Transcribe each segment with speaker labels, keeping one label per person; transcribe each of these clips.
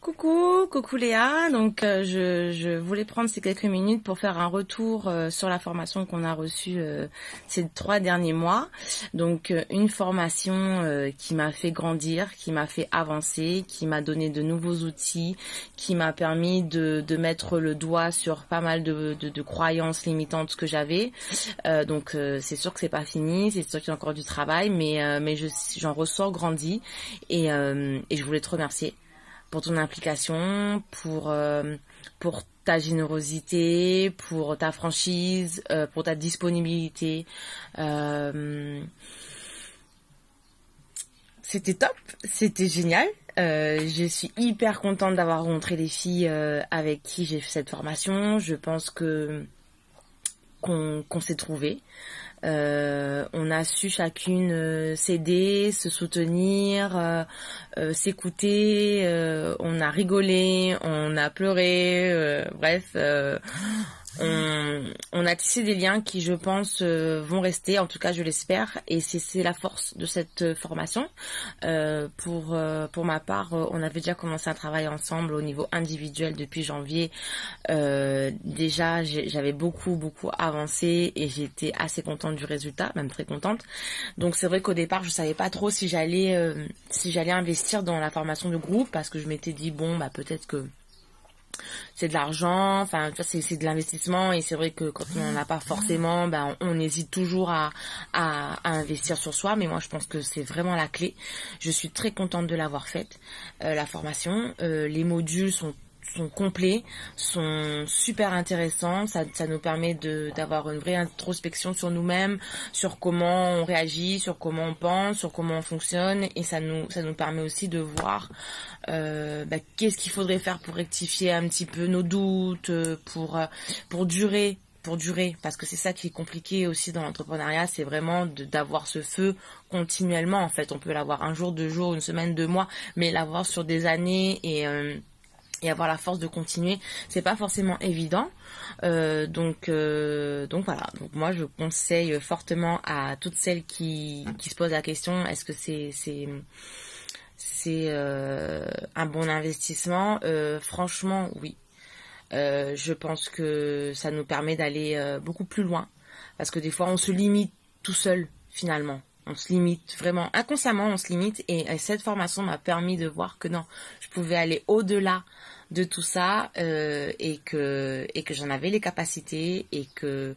Speaker 1: Coucou Léa. Donc je voulais prendre ces quelques minutes pour faire un retour sur la formation qu'on a reçue ces 3 derniers mois. Donc une formation qui m'a fait grandir, qui m'a fait avancer, qui m'a donné de nouveaux outils, qui m'a permis de mettre le doigt sur pas mal de croyances limitantes que j'avais. Donc c'est sûr que c'est pas fini, c'est sûr qu'il y a encore du travail, mais j'en ressors grandi et je voulais te remercier pour ton implication, pour ta générosité, pour ta franchise, pour ta disponibilité. C'était top, c'était génial. Je suis hyper contente d'avoir rencontré les filles avec qui j'ai fait cette formation. Je pense qu'on s'est trouvés. On a su chacune s'aider, se soutenir, s'écouter, on a rigolé, on a pleuré, bref, on a tissé des liens qui, je pense, vont rester, en tout cas je l'espère, et c'est la force de cette formation. Pour ma part, on avait déjà commencé un travail ensemble au niveau individuel depuis janvier. Déjà j'avais beaucoup avancé et j'étais assez contente du résultat, même très contente. Donc c'est vrai qu'au départ je savais pas trop si j'allais investir dans la formation de groupe, parce que je m'étais dit bon bah peut-être que c'est de l'argent, enfin tu vois, c'est de l'investissement, et c'est vrai que quand on n'en a pas forcément, ben on hésite toujours à investir sur soi. Mais moi je pense que c'est vraiment la clé. Je suis très contente de l'avoir faite, la formation. Les modules sont complets, sont super intéressants, ça nous permet d'avoir une vraie introspection sur nous-mêmes, sur comment on réagit, sur comment on pense, sur comment on fonctionne, et ça nous permet aussi de voir qu'est-ce qu'il faudrait faire pour rectifier un petit peu nos doutes, pour durer, parce que c'est ça qui est compliqué aussi dans l'entrepreneuriat, c'est vraiment d'avoir ce feu continuellement. En fait, on peut l'avoir un jour, 2 jours, une semaine, 2 mois, mais l'avoir sur des années et avoir la force de continuer, c'est pas forcément évident. Donc voilà. Donc moi je conseille fortement à toutes celles qui se posent la question, est-ce que c'est un bon investissement? Franchement oui. Je pense que ça nous permet d'aller beaucoup plus loin, parce que des fois on se limite tout seul finalement. On se limite vraiment, inconsciemment on se limite, et cette formation m'a permis de voir que non, je pouvais aller au-delà de tout ça, et que j'en avais les capacités, et que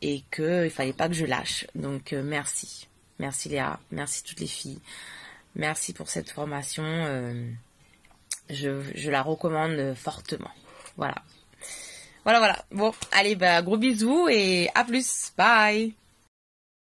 Speaker 1: il fallait pas que je lâche. Donc merci Léa, merci toutes les filles, merci pour cette formation, je la recommande fortement. Voilà. Bon, allez, gros bisous et à plus, bye.